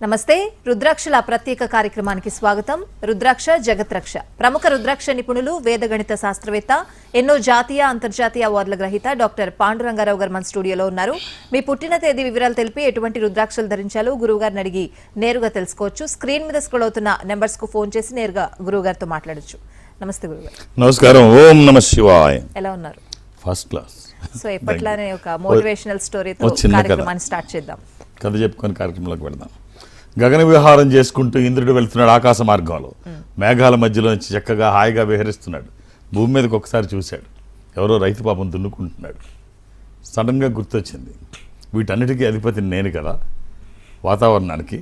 నమస్తే రుద్రాక్షల ప్రత్యేక కార్యక్రమానికి స్వాగతం. రుద్రాక్ష జగత్రక్ష. ప్రముఖ రుద్రాక్ష నిపుణులు, వేదగణిత శాస్త్రవేత్త, ఎన్నో జాతీయ అంతర్జాతీయ అవార్డుల గ్రహీత డాక్టర్ పాండురంగారావు గారు మన స్టూడియోలో ఉన్నారు. మీ పుట్టిన తేదీ వివరాలు తెలిపి ఎటువంటి రుద్రాక్షలు ధరించాలో గురువు గారిని అడిగి నేరుగా తెలుసుకోవచ్చు. స్క్రీన్ మీద స్క్రోల్ అవుతున్న నెంబర్స్ కు ఫోన్ చేసి నేరుగా గురువు గారితో మాట్లాడొచ్చు. నమస్తే గురుగారు. నమస్కారం. ఓం నమ శివాయ. ఎలా ఉన్నారు? First class. సో ఎప్పట్లానే ఒక మోటివేషనల్ స్టోరీతో కార్యక్రమాన్ని స్టార్ట్ చేద్దాం. కథ చెప్పుకొని కార్యక్రమంలోకి వెళదాం. గగన విహారం చేసుకుంటూ ఇంద్రుడు వెళ్తున్నాడు ఆకాశ మార్గంలో. మేఘాల మధ్యలో నుంచి చక్కగా హాయిగా విహరిస్తున్నాడు. భూమి మీదకి ఒకసారి చూశాడు. ఎవరో రైతు పాపం దున్నుకుంటున్నాడు. సడన్గా గుర్తొచ్చింది, వీటన్నిటికీ అధిపతి నేను కదా, వాతావరణానికి.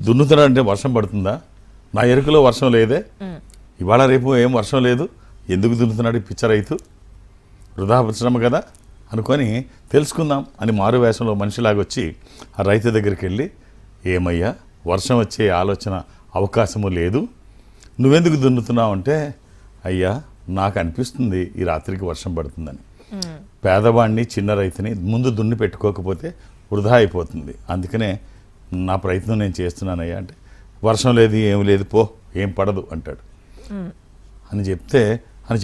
దున్నుతున్నాడంటే వర్షం పడుతుందా? నా ఎరుకలో వర్షం లేదే, ఇవాళ రేపు ఏం వర్షం లేదు, ఎందుకు దున్నుతున్నాడు పిచ్చ రైతు, వృధా పరిశ్రమ కదా అనుకొని తెలుసుకుందాం అని మారు వేషంలో మనిషిలాగా వచ్చి ఆ రైతు దగ్గరికి వెళ్ళి, ఏమయ్యా వర్షం వచ్చే ఆలోచన అవకాశము లేదు, నువ్వెందుకు దున్నుతున్నావు అంటే, అయ్యా నాకు అనిపిస్తుంది ఈ రాత్రికి వర్షం పడుతుందని. పేదవాడిని చిన్న రైతుని ముందు దున్ని పెట్టుకోకపోతే వృధా అయిపోతుంది, అందుకనే నా ప్రయత్నం నేను చేస్తున్నానయ్యా అంటే, వర్షం లేదు ఏం లేదు పో, ఏం పడదు అంటాడు. అని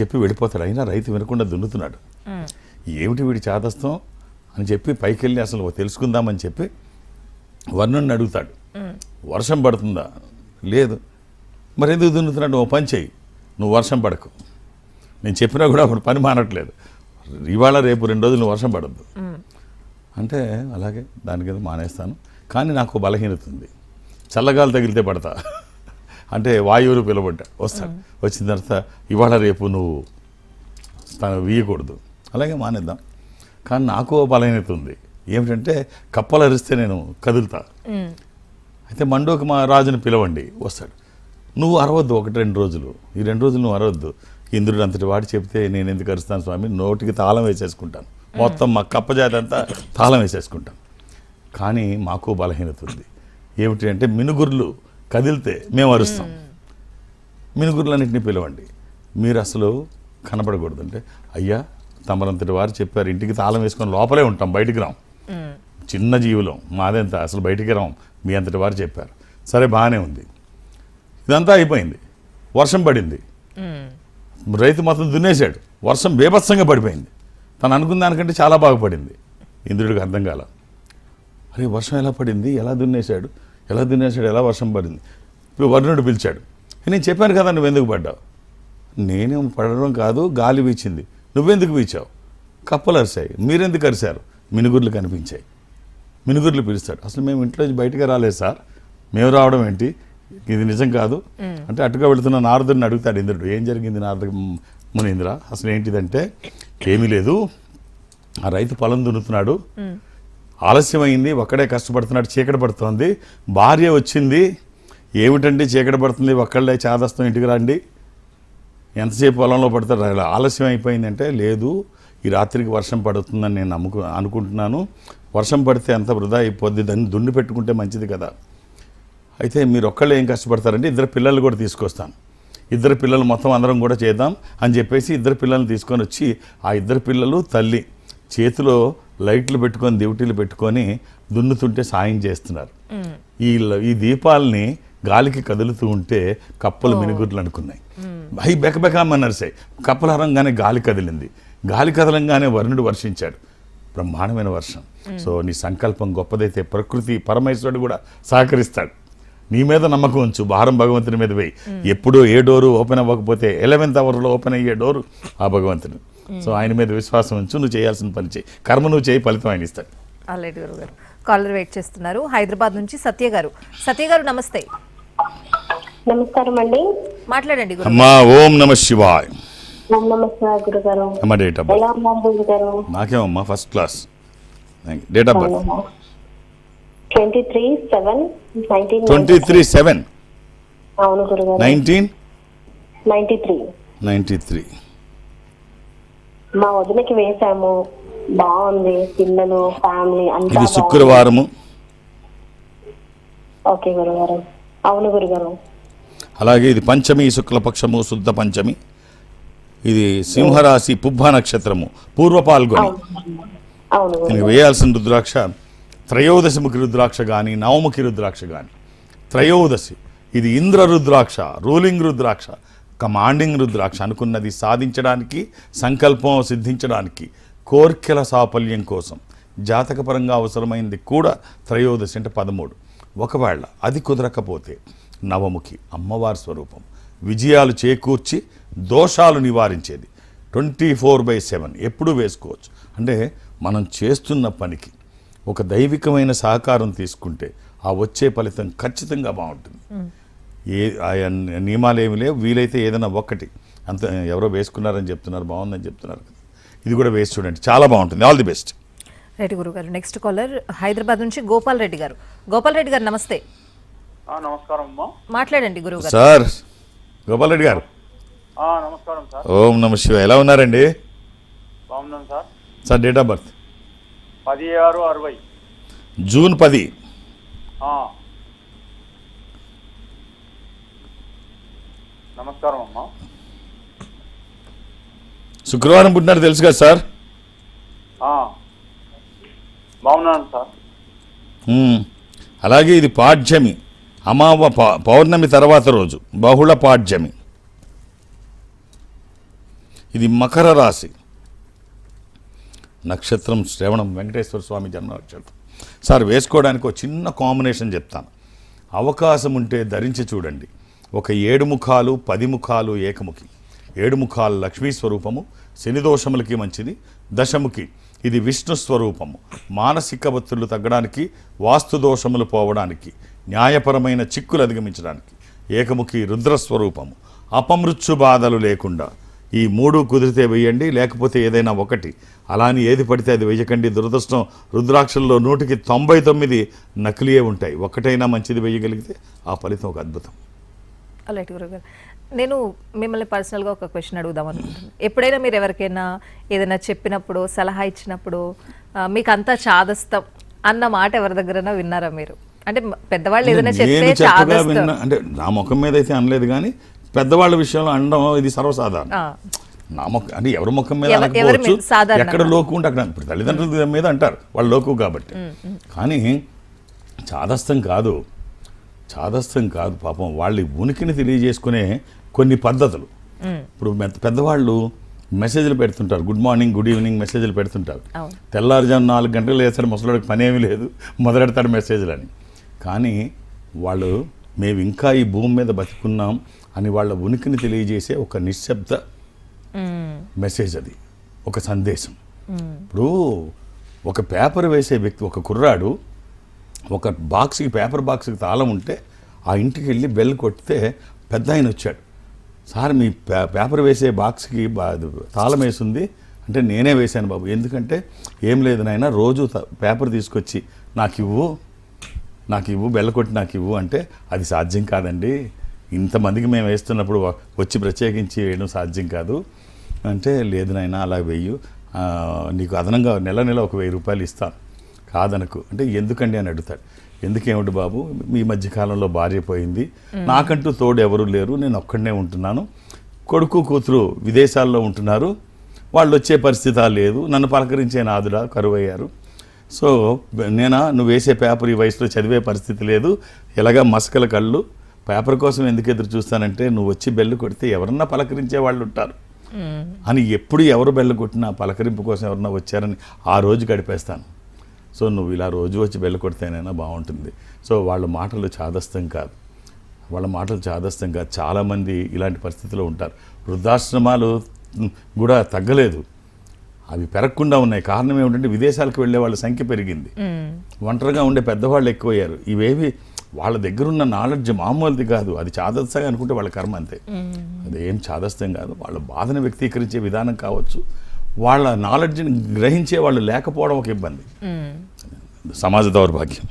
చెప్పి వెళ్ళిపోతాడు. అయినా రైతు వినకుండా దున్నుతున్నాడు. ఏమిటి వీడి చాదస్తం అని చెప్పి పైకి వెళ్ళి అసలు తెలుసుకుందామని చెప్పి వర్ణుని అడుగుతాడు, వర్షం పడుతుందా? లేదు. మరి ఎందుకు దున్నుతున్నాడు? ఓ పని చెయ్యి, నువ్వు వర్షం పడకు, నేను చెప్పినా కూడా అప్పుడు పని మానట్లేదు, ఇవాళ రేపు 2 రోజులు నువ్వు వర్షం పడద్దు అంటే, అలాగే దానికి మానేస్తాను, కానీ నాకు బలహీనత ఉంది, చల్లగాలు తగిలితే పడతా అంటే వాయువులు పిలబడ్డా వస్తాడు. వచ్చిన తర్వాత ఇవాళ రేపు నువ్వు తను వీయకూడదు, అలాగే మానేద్దాం. కానీ నాకు బలహీనత ఉంది, ఏమిటంటే కప్పలు అరిస్తే నేను కదులుతా. అయితే మండోకి మా రాజుని పిలవండి, వస్తాడు. నువ్వు అరవద్దు 1-2 రోజులు, ఈ 2 రోజులు నువ్వు అరవద్దు, ఇంద్రుడు అంతటి వాడు చెప్తే నేను ఎందుకు అరుస్తాను స్వామి, నోటికి తాళం వేసేసుకుంటాను, మొత్తం మా కప్పజాతి అంతా తాళం వేసేసుకుంటాను. కానీ మాకు బలహీనత ఉంది, ఏమిటి అంటే మినుగుర్లు కదిలితే మేము అరుస్తాం, మినుగుర్లన్నింటినీ పిలవండి, మీరు అసలు కనపడకూడదు అంటే, అయ్యా తమరంతటి వారు చెప్పారు ఇంటికి తాళం వేసుకొని లోపలే ఉంటాం, బయటికి రాం, చిన్న జీవులం మాదెంత, అసలు బయటికి రాం, మీ అంతటి వారు చెప్పారు. సరే బాగానే ఉంది. ఇదంతా అయిపోయింది, వర్షం పడింది, రైతు మొత్తం దున్నేశాడు, వర్షం బేభత్సంగా పడిపోయింది. తను అనుకున్న దానికంటే చాలా బాగా పడింది. ఇంద్రుడికి అర్థం కాల, అరే వర్షం ఎలా పడింది, ఎలా దున్నేశాడు, ఎలా వర్షం పడింది. ఇప్పుడు వర్ణుడు పిలిచాడు, నేను చెప్పాను కదా నువ్వెందుకు పడ్డావు. నేనేం పడడం కాదు, గాలి వీచింది, నువ్వెందుకు వీచావు, కప్పలు అరిశాయి, మీరెందుకు అరిశారు, మినుగుర్లు కనిపించాయి. మినుగుర్లు పిలుస్తాడు, అసలు మేము ఇంట్లో బయటకు రాలేదు సార్, మేము రావడం ఏంటి, ఇది నిజం కాదు అంటే, అటుగా వెళుతున్న నారదుడిని అడుగుతాడు ఇంద్రుడు, ఏం జరిగింది నారద మునీంద్ర, అసలు ఏంటిదంటే, ఏమీ లేదు, ఆ రైతు పొలం దున్నుతున్నాడు, ఆలస్యమైంది, ఒక్కడే కష్టపడుతున్నాడు, చీకటి పడుతోంది, భార్య వచ్చింది, ఏమిటండి చీకటి పడుతుంది, ఒక్కళ్ళే చాదస్తం, ఇంటికి రండి, ఎంతసేపు పొలంలో పడతారు, ఆలస్యం అయిపోయిందంటే, లేదు ఈ రాత్రికి వర్షం పడుతుందని నేను అనుకుంటున్నాను, వర్షం పడితే అంత వృధా అయిపోద్ది, దాన్ని దున్ని పెట్టుకుంటే మంచిది కదా, అయితే మీరు ఒక్కళ్ళే ఏం కష్టపడతారంటే 2 పిల్లలు కూడా తీసుకొస్తాను, 2 పిల్లలు మొత్తం అందరం కూడా చేద్దాం అని చెప్పేసి 2 పిల్లల్ని తీసుకొని వచ్చి, ఆ 2 పిల్లలు తల్లి చేతిలో లైట్లు పెట్టుకొని డ్యూటీలు పెట్టుకొని దున్నుతుంటే సాయం చేస్తున్నారు. ఈ దీపాలని గాలికి కదులుతూ ఉంటే కప్పలు మినుగుర్లు అనుకున్నాయి, అవి బెకబెకమనరిసాయి, కప్పల హరంగానే గాలి కదిలింది, గాలి కదలంగానే వర్ణుడు వర్షించాడు, బ్రహ్మాండమైన వర్షం. సో నీ సంకల్పం గొప్పదైతే ప్రకృతి పరమేశ్వరుడు కూడా సహకరిస్తాడు. నీ మీద నమ్మకం ఉంచు, భారం భగవంతుని మీద వేయి. ఎప్పుడూ ఏ డోరు ఓపెన్ అవ్వకపోతే 11th అవర్లో ఓపెన్ అయ్యే డోరు ఆ భగవంతుడు. సో ఆయన మీద విశ్వాసం ఉంచు, నువ్వు చేయాల్సిన పని చేయి, కర్మ నువ్వు చేయి, ఫలితం ఆయన ఇస్తాడు. ఆల్రెడీ గురుగారు కాలర్ వెయిట్ చేస్తున్నారు హైదరాబాద్ నుంచి సత్య గారు. సత్య గారు నమస్తే. నమస్కారం అండి, మాట్లాడండి గురు. అమ్మా ఓం నమ శివాయ. నమస్కారం గురుగారు. అమ్మ డేట్ ఆఫ్ బర్త్. ఎలా ఉన్నారు గురుగారు? నాకేమమ్మా first class. Date of birth 23/7/1993. అవును గురుగారు. 1993. మా వదినకి వేసాము, బాగుంది, పిల్లలు ఫ్యామిలీ అంతా. ఇది శుక్రవారము. ఓకే గురుగారు. అవును గురుగారు. అలాగే ఇది పంచమి, శుక్లపక్షము, శుద్ధ పంచమి. ఇది సింహరాశి, పుబ్బ నక్షత్రము, పూర్వ పాల్గొని. అవును వేయాల్సిన రుద్రాక్ష త్రయోదశముఖి రుద్రాక్ష కానీ, నవముఖి రుద్రాక్ష కానీ. త్రయోదశి ఇది ఇంద్ర రుద్రాక్ష, రూలింగ్ రుద్రాక్ష, కమాండింగ్ రుద్రాక్ష. అనుకున్నది సాధించడానికి, సంకల్పం సిద్ధించడానికి, కోర్కెల సాఫల్యం కోసం జాతకపరంగా అవసరమైంది కూడా త్రయోదశి అంటే 13. ఒకవేళ అది కుదరకపోతే నవముఖి అమ్మవారి స్వరూపం, విజయాలు చేకూర్చి దోషాలు నివారించేది. 24/7 ఎప్పుడూ వేసుకోవచ్చు. అంటే మనం చేస్తున్న పనికి ఒక దైవికమైన సహకారం తీసుకుంటే ఆ వచ్చే ఫలితం ఖచ్చితంగా బాగుంటుంది. నియమాలు ఏమి లేవు, వీలైతే ఏదైనా ఒక్కటి అంత ఎవరో వేసుకున్నారని చెప్తున్నారు, బాగుందని చెప్తున్నారు కదా, ఇది కూడా వేసి చూడండి, చాలా బాగుంటుంది. All the best. రైట్ గురుగారు. నెక్స్ట్ కాలర్ హైదరాబాద్ నుంచి గోపాల్ రెడ్డి గారు. గోపాల్ రెడ్డి గారు నమస్తే. నమస్కారం అమ్మా. మాట్లాడండి గురుగారు. సార్ గోపాల్ రెడ్డి గారు. నమస్కారం సార్. ఓం నమ శివాయ. ఎలా ఉన్నారండి? బాగున్నాను sir. Sir date of birth 16/60 June 10. నమస్కారం అమ్మా. శుక్రవారం పుట్టినారు తెలుసు కదా సార్? బాగున్నాను సార్. అలాగే ఇది పాడ్యమి, పౌర్ణమి తర్వాత రోజు, బహుళ పాడ్యమి. ఇది మకర రాశి, నక్షత్రం శ్రవణం, వెంకటేశ్వర స్వామి జన్మ నక్షత్రం. సార్ వేసుకోవడానికి ఒక చిన్న కాంబినేషన్ చెప్తాను, అవకాశం ఉంటే ధరించి చూడండి. ఒక 7 ముఖాలు 10 ముఖాలు ఏకముఖి. 7 ముఖాలు లక్ష్మీ స్వరూపము, శని దోషములకి మంచిది. దశముఖి ఇది విష్ణు స్వరూపము, మానసిక ఒత్తిళ్లు తగ్గడానికి, వాస్తు దోషములు పోవడానికి, న్యాయపరమైన చిక్కులు అధిగమించడానికి. ఏకముఖి రుద్రస్వరూపము, అపమృత్యు బాధలు లేకుండా. ఈ 3 కుదిరితే వేయండి, లేకపోతే ఏదైనా ఒకటి. అలాని ఏది పడితే అది వేయకండి. దురదృష్టం రుద్రాక్షల్లో 100కి 99 నకిలీయే ఉంటాయి. ఒక్కటైనా మంచిది వేయగలిగితే ఆ ఫలితం ఒక అద్భుతం. అలాంటి గురుగారు, నేను మిమ్మల్ని పర్సనల్గా ఒక క్వశ్చన్ అడుగుదాం అనుకుంటున్నాను. ఎప్పుడైనా మీరు ఎవరికైనా ఏదైనా చెప్పినప్పుడు, సలహా ఇచ్చినప్పుడు మీకు అంతా చాదస్తం అన్న మాట ఎవరి దగ్గరైనా విన్నారా మీరు? అంటే పెద్దవాళ్ళు ఏదైనా చెప్తే చాదస్తం అంటే నా ముఖం మీద అయితే అనలేదు, కానీ పెద్దవాళ్ళ విషయంలో అనడం ఇది సర్వసాధారణం. నా ముఖం అంటే ఎవరి ముఖం మీద అనకపోవచ్చు, ఎక్కడ లోకు ఉంటే అక్కడ. ఇప్పుడు తల్లిదండ్రుల మీద అంటారు, వాళ్ళు లోకు కాబట్టి. కానీ చాదస్తం కాదు, చాదస్తం కాదు. పాపం వాళ్ళ ఉనికిని తెలియజేసుకునే కొన్ని పద్ధతులు. ఇప్పుడు పెద్దవాళ్ళు మెసేజ్లు పెడుతుంటారు, గుడ్ మార్నింగ్ గుడ్ ఈవినింగ్ మెసేజ్లు పెడుతుంటారు. తెల్లారుజాము 4 గంటలు వేస్తాడు, ముసలోడికి పనేమీ లేదు, మొదలెడతాడు మెసేజ్లు అని. కానీ వాళ్ళు మేము ఇంకా ఈ భూమి మీద బతుకున్నాం అని వాళ్ళ ఉనికిని తెలియజేసే ఒక నిశ్శబ్ద మెసేజ్, అది ఒక సందేశం. ఇప్పుడు ఒక పేపర్ వేసే వ్యక్తి, ఒక కుర్రాడు ఒక బాక్స్కి, పేపర్ బాక్స్కి తాళం ఉంటే ఆ ఇంటికి వెళ్ళి బెల్ కొడితే పెద్ద ఆయన వచ్చాడు, సార్ మీ పేపర్ వేసే బాక్స్కి తాళం వేసింది అంటే, నేనే వేశాను బాబు. ఎందుకంటే ఏం లేదు నాయన, రోజు పేపర్ తీసుకొచ్చి నాకు ఇవ్వు బెల్ల కొట్టి నాకు ఇవ్వు అంటే, అది సాధ్యం కాదండి, ఇంతమందికి మేము వేస్తున్నప్పుడు వచ్చి ప్రత్యేకించి వేయడం సాధ్యం కాదు అంటే, లేదు నాయన అలా వెయ్యు, నీకు అదనంగా నెల ఒక 1000 రూపాయలు ఇస్తాను, కాదనకు అంటే. ఎందుకండి అని అడుగుతాడు. ఎందుకేమిటి బాబు, మీ మధ్యకాలంలో భార్య పోయింది, నాకంటూ తోడు ఎవరు లేరు, నేను ఒక్కడనే ఉంటున్నాను, కొడుకు కూతురు విదేశాల్లో ఉంటున్నారు, వాళ్ళు వచ్చే పరిస్థితి లేదు, నన్ను పలకరించే నాదుడా కరువయ్యారు. సో నువ్వు వేసే పేపర్ ఈ వయసులో చదివే పరిస్థితి లేదు, ఎలాగా మసకల కళ్ళు, పేపర్ కోసం ఎందుకు ఎదురు చూస్తానంటే, నువ్వు వచ్చి బెల్లు కొడితే ఎవరన్నా పలకరించే వాళ్ళు ఉంటారు అని. ఎప్పుడు ఎవరు బెల్లు కొట్టినా పలకరింపు కోసం ఎవరన్నా వచ్చారని ఆ రోజు గడిపేస్తాను. సో నువ్వు ఇలా రోజు వచ్చి బెల్లు కొడితేనైనా బాగుంటుంది. సో వాళ్ళ మాటలు చాదస్తం కాదు, చాలామంది ఇలాంటి పరిస్థితిలో ఉంటారు. వృద్ధాశ్రమాలు కూడా తగ్గలేదు, అవి పెరగకుండా ఉన్నాయి. కారణం ఏమిటంటే విదేశాలకు వెళ్ళే వాళ్ళ సంఖ్య పెరిగింది, ఒంటరిగా ఉండే పెద్దవాళ్ళు ఎక్కువయ్యారు. ఇవేవి వాళ్ళ దగ్గర ఉన్న నాలెడ్జ్ మామూలుది కాదు, అది చాదస్తంగా అనుకుంటే వాళ్ళ కర్మ అంతే. అదేం చాదస్తం కాదు, వాళ్ళ బాధను వ్యక్తీకరించే విధానం కావచ్చు, వాళ్ళ నాలెడ్జ్ని గ్రహించే వాళ్ళు లేకపోవడం ఒక ఇబ్బంది, సమాజ దౌర్భాగ్యం.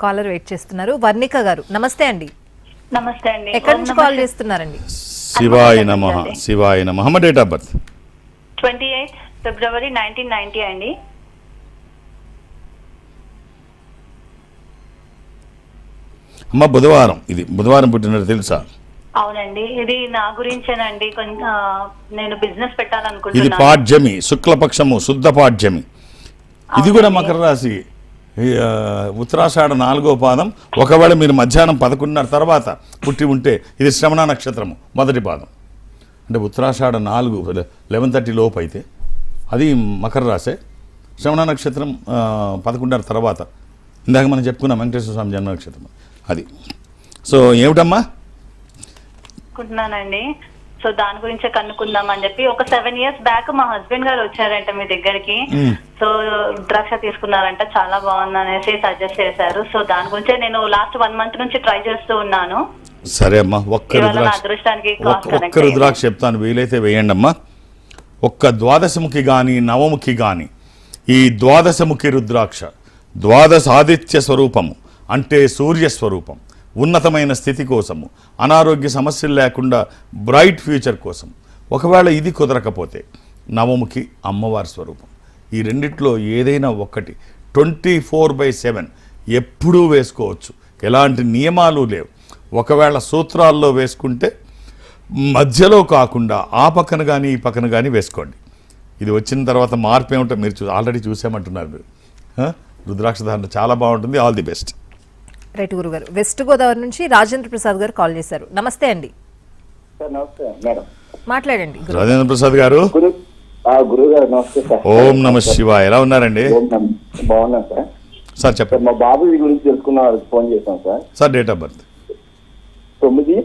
కాలర్ వెయిట్ చేస్తున్నారు. వర్ణిక గారు నమస్తే అండి. నమస్తే అండి. ఎక్కడి నుంచి కాల్ చేస్తున్నారండి? శివాయ నమః. శివాయ నమః. డేట్ ఆఫ్ బర్త్ 28 ఫిబ్రవరి 1990 అండి. అమ్మ బుధవారం, ఇది బుధవారం పుట్టినట్టు తెలుసా? అవునండి, ఇది నా గురించేనండి. నేను బిజినెస్ ఇది పెట్టాలనుకుంటున్నాను. పాడ్యమి, శుక్లపక్షము, శుద్ధ పాడ్యమి. ఇది కూడా మకర రాశి, ఉత్తరాషాఢ 4వ పాదం. ఒకవేళ మీరు మధ్యాహ్నం 11:30 తర్వాత పుట్టి ఉంటే ఇది శ్రవణ నక్షత్రము మొదటి పాదం. అంటే ఉత్తరాషాఢ 11:30 లోపు అయితే అది మకర రాశే. శ్రవణ నక్షత్రం 11:30 తర్వాత ఇందాక మనం చెప్పుకున్నాం వెంకటేశ్వర స్వామి జన్మ నక్షత్రం అది. సో ఏమిటమ్మా? అనుకుంటున్నానండి. సో దాని గురించే కనుక్కుందాం అని చెప్పి ఒక 7 years బ్యాక్ మా హస్బెండ్ గారు వచ్చారంట మీ దగ్గరికి. సో రుద్రాక్ష తీసుకున్నారంట, చాలా బాగుంది అనేసి సజెస్ట్ చేశారు. సో దాని గురించే నేను లాస్ట్ 1 month నుంచి ట్రై చేస్తూ ఉన్నాను. సరే అమ్మా, ఒక్క రుద్రాక్ష చెప్తాను, వీలైతే వేయండి అమ్మా. ఒక్క ద్వాదశముఖి కానీ నవముఖి కానీ ఈ ద్వాదశముఖి రుద్రాక్ష ద్వాదశ ఆదిత్య స్వరూపము అంటే సూర్యస్వరూపం, ఉన్నతమైన స్థితి కోసము, అనారోగ్య సమస్యలు లేకుండా బ్రైట్ ఫ్యూచర్ కోసం. ఒకవేళ ఇది కుదరకపోతే నవముఖి అమ్మవారి స్వరూపం. ఈ రెండిట్లో ఏదైనా ఒక్కటి 24/7 ఎప్పుడూ వేసుకోవచ్చు, ఎలాంటి నియమాలు లేవు. ఒకవేళ సూత్రాల్లో వేసుకుంటే మధ్యలో కాకుండా ఆ పక్కన కానీ ఈ పక్కన కానీ వేసుకోండి. ఇది వచ్చిన తర్వాత మార్పు ఏమిటో మీరు ఆల్రెడీ చూసామంటున్నారు మీరు. రుద్రాక్ష ధారణ చాలా బాగుంటుంది. All the best. రైట్ గురుగారు. వెస్ట్ గోదావరి నుంచి రాజేంద్ర ప్రసాద్ గారు కాల్ చేశారు. నమస్తే అండి. నమస్తే మేడం, మాట్లాడండి. రాజేంద్ర ప్రసాద్ గారు. గురువు గారు నమస్తే సార్. ఓం నమ శివాయ. ఎలా ఉన్నారండి? బాగున్నాను సార్. సార్ చెప్పండి. మా బాబు గురించి తెలుసుకున్న ఫోన్ చేశాం sir. Sir date of birth 9.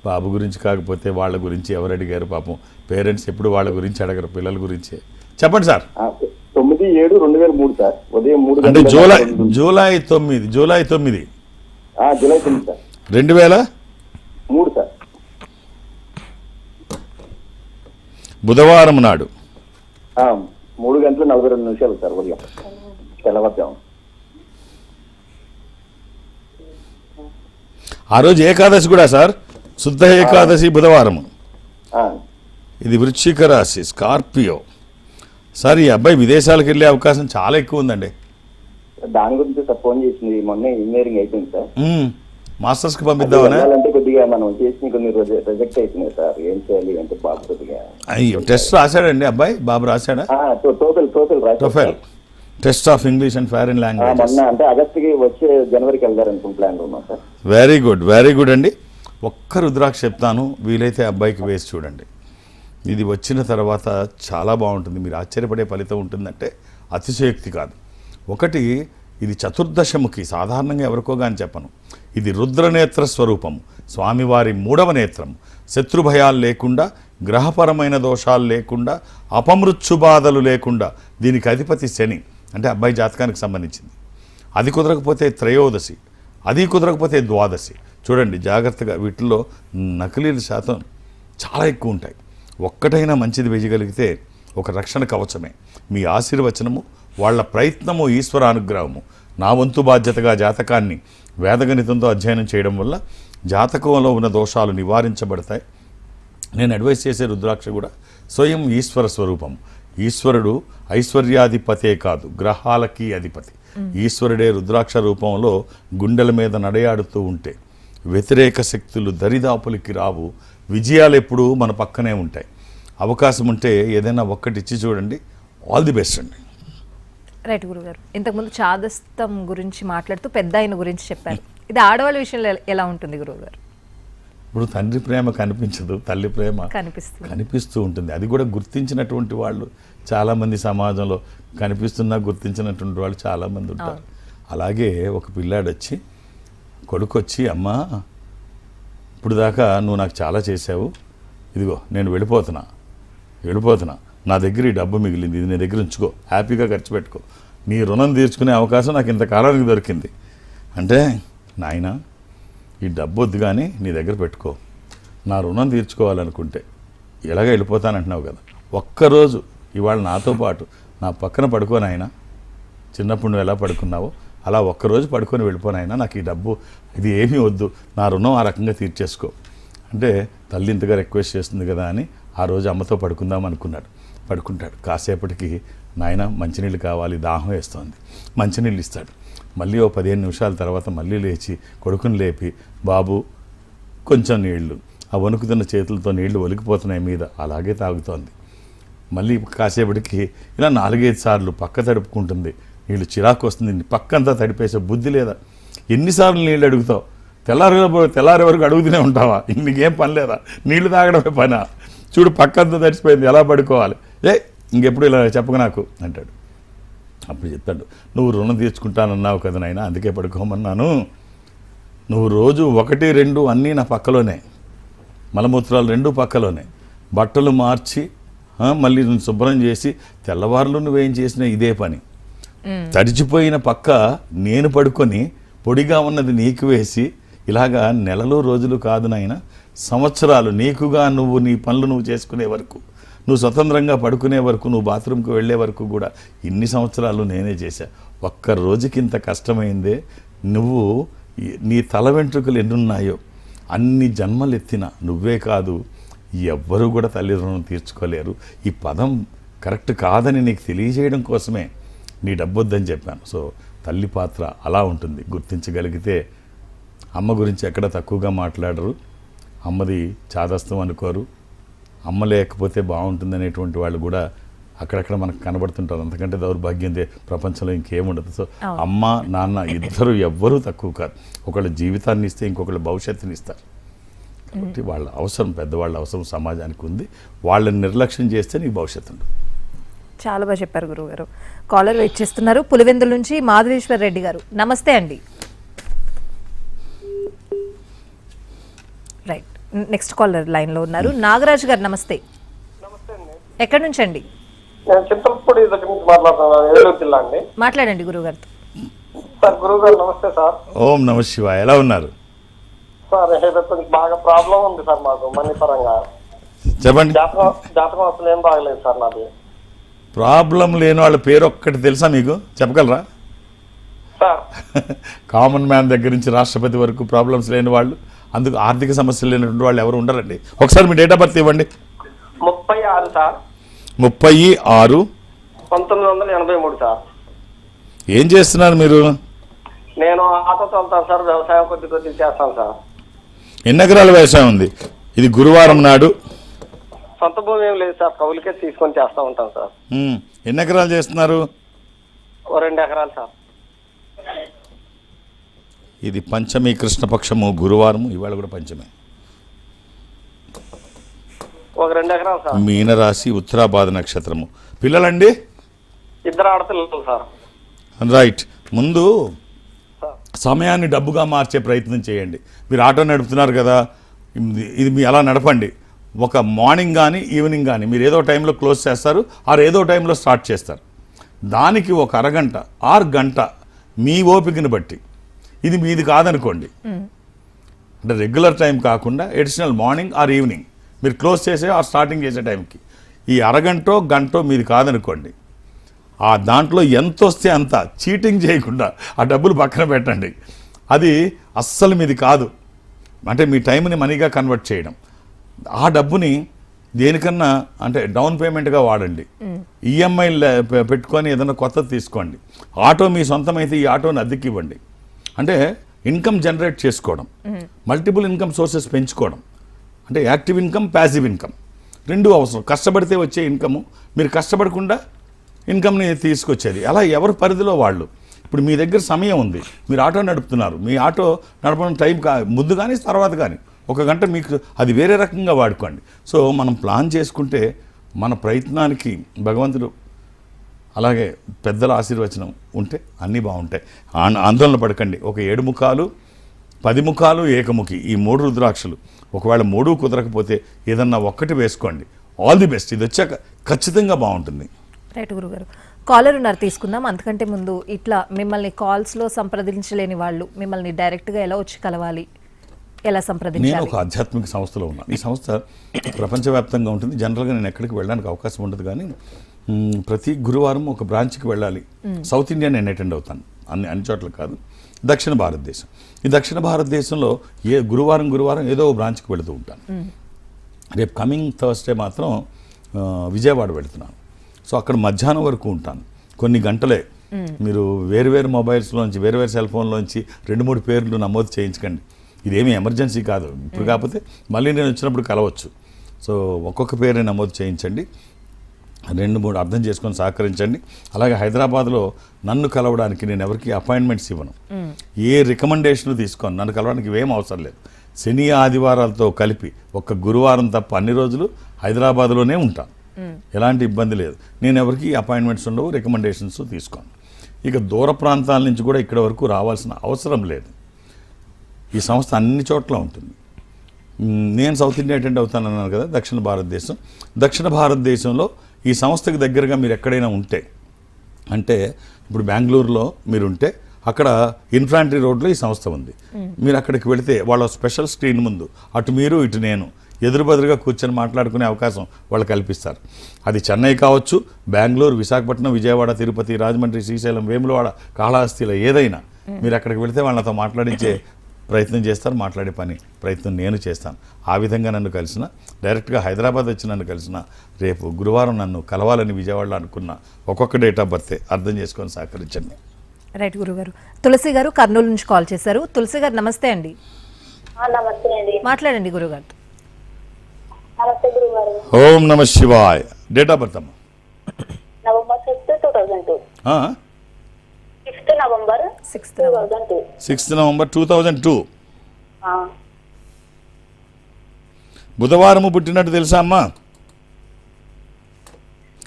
బాబు గురించి కాకపోతే వాళ్ళ గురించి ఎవరు అడిగారు? పాపం పేరెంట్స్ ఎప్పుడు వాళ్ళ గురించి అడగరు, పిల్లల గురించే. చెప్పండి సార్. 9/7/2003 సార్. ఉదయం 3 అంటే జూలై 9 జూలై 9 సార్ 2003 సార్. బుధవారం నాడు 3:42 సార్ ఉదయం తెల్లవారుజాము. ఆ రోజు ఏకాదశి కూడా సార్, శుద్ధ ఏకాదశి బుధవారము. ఇది వృశ్చిక రాశి, స్కార్పియో. సార్ ఈ అబ్బాయి విదేశాలకు వెళ్ళే అవకాశం చాలా ఎక్కువ ఉందండి. దాని గురించి సార్ ఫోన్ చేసింది. మొన్న ఇంజనీరింగ్ అయిపోయింది సార్. మాస్టర్స్కి పంపిద్దామని. అంటే కొద్దిగా మనం చేసిన కొన్ని రిజెక్ట్ అవుతున్నాయి సార్. ఏం చేయాలి అంటే బాబు కొద్దిగా టెస్ట్ రాశాడండి అబ్బాయి? బాబు రాశాడా? Total test of English and foreign language. మొన్న అంటే ఆగస్టుకి వచ్చే జనవరికి వెళ్దారనుకున్న ప్లాన్ ఉన్నాం sir. Very good, very good అండి. ఒక్క రుద్రాక్ష చెప్తాను, వీలైతే అబ్బాయికి వేసి చూడండి. ఇది వచ్చిన తర్వాత చాలా బాగుంటుంది. మీరు ఆశ్చర్యపడే ఫలితం ఉంటుందంటే అతిశయోక్తి కాదు. ఒకటి, ఇది చతుర్దశముఖి, సాధారణంగా ఎవరికో కానీ చెప్పను. ఇది రుద్రనేత్ర స్వరూపము, స్వామివారి 3వ నేత్రం. శత్రుభయాలు లేకుండా, గ్రహపరమైన దోషాలు లేకుండా, అపమృత్యు బాధలు లేకుండా. దీనికి అధిపతి శని, అంటే అబ్బాయి జాతకానికి సంబంధించింది. అది కుదరకపోతే త్రయోదశి, అది కుదరకపోతే ద్వాదశి. చూడండి జాగ్రత్తగా, వీటిల్లో నకిలీల శాతం చాలా ఎక్కువ ఉంటాయి. ఒక్కటైనా మంచిది వేయగలిగితే ఒక రక్షణ కవచమే. మీ ఆశీర్వచనము, వాళ్ళ ప్రయత్నము, ఈశ్వర అనుగ్రహము. నా వంతు బాధ్యతగా జాతకాన్ని వేదగణితంతో అధ్యయనం చేయడం వల్ల జాతకంలో ఉన్న దోషాలు నివారించబడతాయి. నేను అడ్వైస్ చేసే రుద్రాక్ష కూడా స్వయం ఈశ్వర స్వరూపం. ఈశ్వరుడు ఐశ్వర్యాధిపతే కాదు, గ్రహాలకి అధిపతి. ఈశ్వరుడే రుద్రాక్ష రూపంలో గుండెల మీద నడయాడుతూ ఉంటే వ్యతిరేక శక్తులు దరిదాపులకి రావు. విజయాలు ఎప్పుడూ మన పక్కనే ఉంటాయి. అవకాశం ఉంటే ఏదైనా ఒక్కటి ఇచ్చి చూడండి. ఆల్ ది బెస్ట్ అండి. రైట్ గురుగారు. ఇంతకుముందు చాదస్తం గురించి మాట్లాడుతూ పెద్ద ఆయన గురించి చెప్పారు. ఇది ఆడవాళ్ళ విషయంలో ఎలా ఉంటుంది గురువుగారు? ఇప్పుడు తండ్రి ప్రేమ కనిపించదు, తల్లి ప్రేమ కనిపిస్తూ ఉంటుంది. అది కూడా గుర్తించినటువంటి వాళ్ళు చాలామంది సమాజంలో కనిపిస్తున్నా గుర్తించినటువంటి వాళ్ళు చాలామంది ఉంటారు. అలాగే ఒక పిల్లాడు వచ్చి, కొడుకు వచ్చి, అమ్మా ఇప్పుడు దాకా నువ్వు నాకు చాలా చేసావు, ఇదిగో నేను వెళ్ళిపోతున్నా, నా దగ్గర ఈ డబ్బు మిగిలింది, ఇది నీ దగ్గర ఉంచుకో, హ్యాపీగా ఖర్చు పెట్టుకో, నీ రుణం తీర్చుకునే అవకాశం నాకు ఇంతకాలానికి దొరికింది అంటే, నాయనా ఈ డబ్బు వద్దు కానీ నీ దగ్గర పెట్టుకో, నా రుణం తీర్చుకోవాలనుకుంటే ఎలాగ వెళ్ళిపోతానంటున్నావు కదా, ఒక్కరోజు ఇవాళ నాతో పాటు నా పక్కన పడుకోనాయన, చిన్నప్పుడు నువ్వు ఎలా పడుకున్నావో అలా ఒక్కరోజు పడుకొని వెళ్ళిపోనాయన, నాకు ఈ డబ్బు ఇది ఏమీ వద్దు, నా రుణం ఆ రకంగా తీర్చేసుకో అంటే, తల్లి ఇంతగా రిక్వెస్ట్ చేస్తుంది కదా అని ఆ రోజు అమ్మతో పడుకుందాం అనుకున్నాడు. పడుకుంటాడు. కాసేపటికి నాయన మంచినీళ్ళు కావాలి, దాహం వేస్తోంది, మంచినీళ్ళు ఇస్తాడు. మళ్ళీ ఓ 15 నిమిషాల తర్వాత మళ్ళీ లేచి కొడుకుని లేపి, బాబు కొంచెం నీళ్లు, ఆ వణుకుతున్న చేతులతో నీళ్లు ఒలికిపోతున్నాయి మీద, అలాగే తాగుతోంది. మళ్ళీ కాసేపటికి ఇలా 4-5 సార్లు పక్క తడుపుకుంటుంది, నీళ్ళు చిరాకు వస్తుంది, నీ పక్కంతా తడిపేసే బుద్ధి లేదా? ఎన్నిసార్లు నీళ్ళు అడుగుతావు? తెల్లారే వరకు అడుగుతూనే ఉంటావా? ఇంక నీకేం పని లేదా? నీళ్లు తాగడమే పనా? చూడు పక్కంతా తడిచిపోయింది, ఎలా పడుకోవాలి? ఇంకెప్పుడు ఇలా చెప్పక నాకు అంటాడు. అప్పుడు చెప్తాడు, నువ్వు రుణం తీర్చుకుంటానన్నావు కదా నాయనా, అందుకే పడుకోమన్నాను. నువ్వు రోజు 1, 2 అన్నీ నా పక్కలోనే, మలమూత్రాలు 2 పక్కలోనే, బట్టలు మార్చి మళ్ళీ నువ్వు శుభ్రం చేసి తెల్లవారులు నువ్వేం చేసినా ఇదే పని. తడిచిపోయిన పక్క నేను పడుకొని పొడిగా ఉన్నది నీకు వేసి ఇలాగా నెలలు రోజులు కాదు నాయన, సంవత్సరాలు నీకుగా నువ్వు నీ పనులు నువ్వు చేసుకునే వరకు, నువ్వు స్వతంత్రంగా పడుకునే వరకు, నువ్వు బాత్రూమ్కి వెళ్ళే వరకు కూడా ఇన్ని సంవత్సరాలు నేనే చేశా. ఒక్క రోజుకి ఇంత కష్టమైందే. నువ్వు నీ తల వెంట్రుకలు ఎన్నున్నాయో అన్ని జన్మలు ఎత్తిన నువ్వే కాదు, ఎవ్వరూ కూడా తల్లి రుణం తీర్చుకోలేరు. ఈ పదం కరెక్ట్ కాదని నీకు తెలియజేయడం కోసమే నీ డబ్బొద్దని చెప్పాను. సో తల్లి పాత్ర అలా ఉంటుంది, గుర్తించగలిగితే. అమ్మ గురించి ఎక్కడ తక్కువగా మాట్లాడరు, అమ్మది చాదస్తం అనుకోరు, అమ్మ లేకపోతే బాగుంటుంది అనేటువంటి వాళ్ళు కూడా అక్కడక్కడ మనకు కనబడుతుంటారు. అంతకంటే దౌర్భాగ్యం ప్రపంచంలో ఇంకేముండదు. సో అమ్మ నాన్న ఇద్దరు ఎవ్వరూ తక్కువ కాదు. ఒకళ్ళ జీవితాన్ని ఇస్తే ఇంకొకళ్ళ భవిష్యత్తుని ఇస్తారు. కాబట్టి వాళ్ళ అవసరం, పెద్దవాళ్ళ అవసరం సమాజానికి ఉంది. వాళ్ళని నిర్లక్ష్యం చేస్తే నీకు భవిష్యత్తు ఉంటుంది. చాలా బాగా చెప్పారు గురువుగారు. కాలర్ వెయిట్ చేస్తున్నారు, పులివెందుల నుంచి మాధవేశ్వర్ రెడ్డి గారు. నమస్తే అండి. రైట్, నెక్స్ట్ కాలర్ లైన్ లో ఉన్నారు. నాగరాజు గారు నమస్తే. నమస్తే అండి. ఎక్కడి నుంచి అండి? నేను చింతలపూడి దగ్గర నుంచి మాట్లాడుతున్నాను, ఏలూరు జిల్లా అండి. మాట్లాడండి గురువుగారితో. సార్ గురువు గారు నమస్తే సార్. ఓం నమ శివాయ. ఎలా ఉన్నారు సార్? కొంచెం బాగా ప్రాబ్లం ఉంది సార్ మాకు మనీ పరంగా. చెప్పండి. జాతకం అసలు ఏం బాగలేదు సార్ నాది. ప్రాబ్లం లేని వాళ్ళ పేరు ఒక్కటి తెలుసా మీకు? చెప్పగలరా? సార్ కామన్ మ్యాన్ దగ్గర నుంచి రాష్ట్రపతి వరకు ప్రాబ్లమ్స్ లేని వాళ్ళు, అందుకు ఆర్థిక సమస్యలు లేనటువంటి వాళ్ళు ఎవరు ఉండరండి. ఒకసారి మీ డేట్ ఆఫ్ బర్త్ ఇవ్వండి. 36 సార్. 36/1983 సార్. ఏం చేస్తున్నారు మీరు? నేను ఆటో తోలుతాను సార్, వ్యవసాయం కొద్ది చేస్తాను సార్. ఎన్ని ఎకరాల వ్యవసాయం ఉంది? ఇది గురువారం నాడు. సొంత భూమి ఏం లేదు సార్, కౌలుకే తీసుకొని చేస్తూ ఉంటాను సార్. ఎన్ని ఎకరాలు చేస్తున్నారు? 2 ఎకరాలు సార్. ఇది పంచమి కృష్ణపక్షము గురువారము, ఇవాళ కూడా పంచమి. 2 ఎకరాలు సార్. మీనరాశి, ఉత్తరాభాద నక్షత్రము. పిల్లలండి? 2 ఆడపిల్లలు సార్. రైట్. ముందు సమయాన్ని డబ్బుగా మార్చే ప్రయత్నం చేయండి. మీరు ఆటో నడుపుతున్నారు కదా, ఇది మీ అలా నడపండి. ఒక మార్నింగ్ కానీ ఈవినింగ్ కానీ మీరు ఏదో టైంలో క్లోజ్ చేస్తారు, ఆర్ ఏదో టైంలో స్టార్ట్ చేస్తారు. దానికి ఒక అరగంట 6 గంట మీ ఓపికని బట్టి, ఇది మీది కాదనుకోండి, అంటే రెగ్యులర్ టైం కాకుండా ఎడిషనల్ మార్నింగ్ ఆర్ ఈవినింగ్ మీరు క్లోజ్ చేసే ఆర్ స్టార్టింగ్ చేసే టైంకి ఈ అరగంటో గంటో మీది కాదనుకోండి, ఆ దాంట్లో ఎంత వస్తే అంత చీటింగ్ చేయకుండా ఆ డబ్బులు పక్కన పెట్టండి. అది అస్సలు మీది కాదు. అంటే మీ టైంని మనీగా కన్వర్ట్ చేయడం. ఆ డబ్బుని దేనికన్నా అంటే డౌన్ పేమెంట్గా వాడండి. ఈఎంఐలు పెట్టుకొని ఏదైనా కొత్తది తీసుకోండి. ఆటో మీ సొంతమైతే ఈ ఆటోని అద్దెకి ఇవ్వండి. అంటే ఇన్కమ్ జనరేట్ చేసుకోవడం, మల్టిపుల్ ఇన్కమ్ సోర్సెస్ పెంచుకోవడం. అంటే యాక్టివ్ ఇన్కమ్, ప్యాసివ్ ఇన్కమ్ రెండూ అవసరం. కష్టపడితే వచ్చే ఇన్కము, మీరు కష్టపడకుండా ఇన్కమ్ని తీసుకొచ్చేది. అలా ఎవరి పరిధిలో వాళ్ళు. ఇప్పుడు మీ దగ్గర సమయం ఉంది, మీరు ఆటో నడుపుతున్నారు, మీ ఆటో నడపడం టైం ముందు కానీ తర్వాత కానీ 1 గంట మీకు అది వేరే రకంగా వాడుకోండి. సో మనం ప్లాన్ చేసుకుంటే మన ప్రయత్నానికి భగవంతుడు అలాగే పెద్దల ఆశీర్వచనం ఉంటే అన్నీ బాగుంటాయి. ఆందోళన పడకండి. ఒక 7 ముఖాలు, 10 ముఖాలు, ఏకముఖి, ఈ 3 రుద్రాక్షలు. ఒకవేళ 3 కుదరకపోతే ఏదన్నా ఒక్కటి వేసుకోండి. All the best. ఇది వచ్చాక ఖచ్చితంగా బాగుంటుంది. రైట్ గురుగారు. కాలర్ ఉన్నారు, తీసుకుందాం. అంతకంటే ముందు ఇట్లా మిమ్మల్ని కాల్స్లో సంప్రదించలేని వాళ్ళు మిమ్మల్ని డైరెక్ట్గా ఎలా వచ్చి కలవాలి, ఎలా సంప్రదించాలి? నేను ఒక ఆధ్యాత్మిక సంస్థలో ఉన్నాను. ఈ సంస్థ ప్రపంచవ్యాప్తంగా ఉంటుంది. జనరల్గా నేను ఎక్కడికి వెళ్ళడానికి అవకాశం ఉండదు, కానీ ప్రతి గురువారం ఒక బ్రాంచ్కి వెళ్ళాలి. సౌత్ ఇండియా నేను అటెండ్ అవుతాను, అన్ని చోట్ల కాదు. దక్షిణ భారతదేశం, ఈ దక్షిణ భారతదేశంలో గురువారం ఏదో బ్రాంచ్కి వెళుతూ ఉంటాను. రేపు కమింగ్ థర్స్డే మాత్రం విజయవాడ వెళుతున్నాను. సో అక్కడ మధ్యాహ్నం వరకు ఉంటాను, కొన్ని గంటలే. మీరు వేరు మొబైల్స్లోంచి, వేరు సెల్ ఫోన్లోంచి 2-3 పేర్లు నమోదు చేయించకండి. ఇదేమీ ఎమర్జెన్సీ కాదు. ఇప్పుడు కాకపోతే మళ్ళీ నేను వచ్చినప్పుడు కలవచ్చు. సో ఒక్కొక్క పేరుని నమోదు చేయించండి. 2-3 అర్థం చేసుకొని సహకరించండి. అలాగే హైదరాబాద్లో నన్ను కలవడానికి నేను ఎవరికి అపాయింట్మెంట్స్ ఇవ్వను, ఏ రికమెండేషన్లు తీసుకోను. నన్ను కలవడానికి ఇవేం అవసరం లేదు. శని ఆదివారాలతో కలిపి ఒక్క గురువారం తప్ప అన్ని రోజులు హైదరాబాద్లోనే ఉంటాను. ఎలాంటి ఇబ్బంది లేదు. నేను ఎవరికి అపాయింట్మెంట్స్ ఉండవు, రికమెండేషన్స్ తీసుకోను. ఇక దూర ప్రాంతాల నుంచి కూడా ఇక్కడ వరకు రావాల్సిన అవసరం లేదు. ఈ సంస్థ అన్ని చోట్ల ఉంటుంది. నేను సౌత్ ఇండియా అటెండ్ అవుతానన్నాను కదా, దక్షిణ భారతదేశంలో ఈ సంస్థకి దగ్గరగా మీరు ఎక్కడైనా ఉంటే, అంటే ఇప్పుడు బెంగళూరులో మీరు ఉంటే అక్కడ ఇన్ఫాంట్రీ రోడ్లో ఈ సంస్థ ఉంది. మీరు అక్కడికి వెళితే వాళ్ళ స్పెషల్ స్క్రీన్ ముందు అటు మీరు ఇటు నేను ఎదురుబెదురుగా కూర్చొని మాట్లాడుకునే అవకాశం వాళ్ళు కల్పిస్తారు. అది చెన్నై కావచ్చు, బెంగళూరు, విశాఖపట్నం, విజయవాడ, తిరుపతి, రాజమండ్రి, శ్రీశైలం, వేములవాడ, కాళహస్తిలో ఏదైనా మీరు అక్కడికి వెళితే వాళ్ళతో మాట్లాడించే ప్రయత్నం చేస్తారు. మాట్లాడే ప్రయత్నం నేను చేస్తాను. ఆ విధంగా నన్ను కలిసిన, డైరెక్ట్గా హైదరాబాద్ వచ్చి నన్ను కలిసిన, రేపు గురువారం నన్ను కలవాలని విజయవాడలో అనుకున్న ఒక్కొక్క డేట్ ఆఫ్ బర్తే అర్థం చేసుకొని సహకరించండి. రైట్ గురుగారు. తులసి గారు కర్నూలు నుంచి కాల్ చేశారు. తులసి గారు నమస్తే అండి. నమస్తే అండి. మాట్లాడండి గురుగారు. నమస్తే గురుగారు. ఓం నమ శివాయ్. డేట్ ఆఫ్ బర్త్ అమ్మా? November 6, 2002. 5th November 2002. 6th November 2002. బుధవారము పుట్టినట్టు తెలుసా అమ్మా?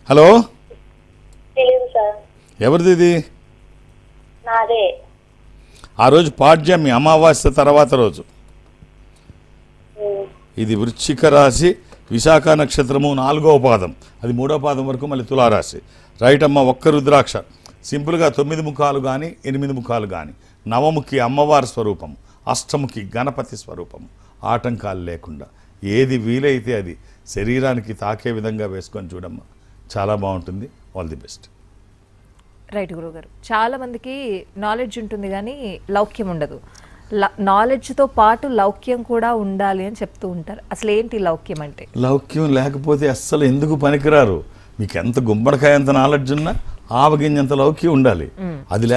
హలో, తెలియదు సార్. ఎవరిది ఇది? నాదే. ఆ రోజు పాడ్యమి, అమావాస్య తర్వాత రోజు. ఇది వృశ్చిక రాశి, విశాఖ నక్షత్రము 4వ పాదం, అది 3వ పాదం వరకు మళ్ళీ తులారాశి. రైట్ అమ్మ. ఒక్క రుద్రాక్ష సింపుల్గా 9 ముఖాలు కానీ 8 ముఖాలు కానీ, నవముఖి అమ్మవారి స్వరూపము, అష్టముఖి గణపతి స్వరూపము, ఆటంకాలు లేకుండా ఏది వీలైతే అది శరీరానికి తాకే విధంగా వేసుకొని చూడమ్మా, చాలా బాగుంటుంది. All the best. రైట్ గురుగారు. చాలా మందికి నాలెడ్జ్ ఉంటుంది కానీ లౌక్యం ఉండదు. నాలెడ్జ్తో పాటు లౌక్యం కూడా ఉండాలి అని చెప్తూ ఉంటారు. అసలు ఏంటి లౌక్యం అంటే? లౌక్యం లేకపోతే అస్సలు ఎందుకు పనికిరారు. మీకు ఎంత గుమ్మడికాయ ఎంత నాలెడ్జ్ ఉన్నా ఆవగింజంత లౌక్యం ఉండాలి. అది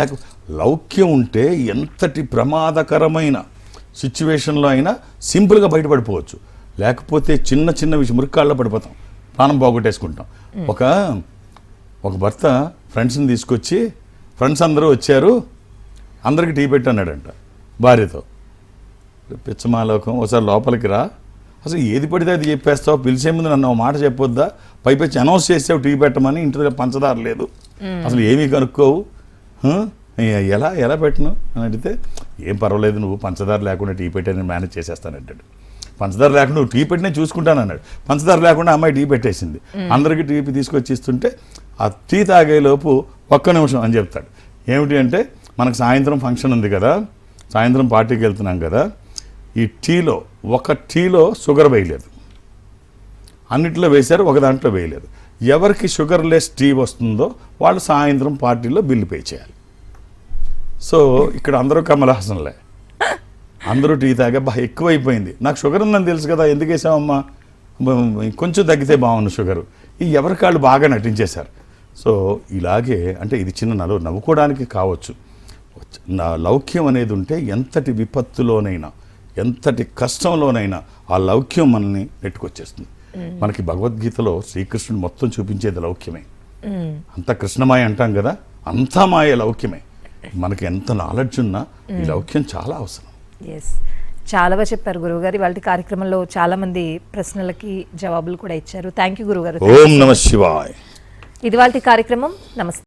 లౌక్యం ఉంటే ఎంతటి ప్రమాదకరమైన సిచ్యువేషన్లో అయినా సింపుల్గా బయటపడిపోవచ్చు. లేకపోతే చిన్న చిన్న విషయం మురికాళ్ళలో పడిపోతాం, ప్రాణం పోగొట్టేసుకుంటాం. ఒక భర్త ఫ్రెండ్స్ని తీసుకొచ్చి, ఫ్రెండ్స్ అందరూ వచ్చారు, అందరికి టీ పెట్టి అన్నాడంట భార్యతో. పిచ్చమాలోకం, ఒకసారి లోపలికి రా, అసలు ఏది పడితే అది చెప్పేస్తావు, పిలిచే ముందు నన్ను ఒక మాట చెప్పొద్దా, పైపెచ్చి అనౌన్స్ చేసావు టీ పెట్టమని, ఇంటి దగ్గర పంచదార లేదు, అసలు ఏమీ కనుక్కోవు, ఎలా పెట్టను అని అడిగితే, ఏం పర్వాలేదు నువ్వు పంచదార లేకుండా టీ పెట్టి నేను మేనేజ్ చేసేస్తానంటాడు. పంచదార లేకుండా నువ్వు టీ పెట్టినే చూసుకుంటాను అన్నాడు. పంచదార లేకుండా అమ్మాయి టీ పెట్టేసింది. అందరికీ టీ తీసుకొచ్చి ఇస్తుంటే ఆ టీ తాగేలోపు ఒక్క నిమిషం అని చెప్తాడు. ఏమిటి అంటే, మనకు సాయంత్రం ఫంక్షన్ ఉంది కదా, సాయంత్రం పార్టీకి వెళ్తున్నాం కదా, ఈ టీలో ఒక టీలో షుగర్ వేయలేదు, అన్నిట్లో వేశారు, ఒక దాంట్లో వేయలేదు. ఎవరికి షుగర్ లెస్ టీ వస్తుందో వాళ్ళు సాయంత్రం పార్టీలో బిల్లు పే చేయాలి. సో ఇక్కడ అందరూ కమల్ హాసన్లే, అందరూ టీ తాగా ఎక్కువైపోయింది, నాకు షుగర్ ఉందని తెలుసు కదా, ఎందుకు వేసామమ్మా, కొంచెం తగ్గితే బాగుంది షుగరు, ఈ ఎవరికాళ్ళు బాగా నటించేశారు. సో ఇలాగే అంటే ఇది చిన్న నవ్వుకోవడానికి కావచ్చు. నా లౌక్యం అనేది ఉంటే ఎంతటి విపత్తులోనైనా ఎంతటి కష్టంలోనైనా ఆ లౌక్యం మనల్ని నెట్టుకొచ్చేస్తుంది. మనకి భగవద్గీతలో శ్రీకృష్ణుడు మొత్తం చూపించేది లౌక్యమే. అంత కృష్ణమాయ అంటాం కదా, అంతా మాయ లౌక్యమే. మనకి ఎంత నాలెడ్జ్ ఉన్నా ఈ లౌక్యం చాలా అవసరం. చాలా బాగా చెప్పారు గురువుగారు. వాళ్ళ కార్యక్రమంలో చాలా మంది ప్రశ్నలకి జవాబులు కూడా ఇచ్చారు. థ్యాంక్ యూ గురుగారు. ఓం నమ శివాయ్. ఇది వాళ్ళ కార్యక్రమం. నమస్తే.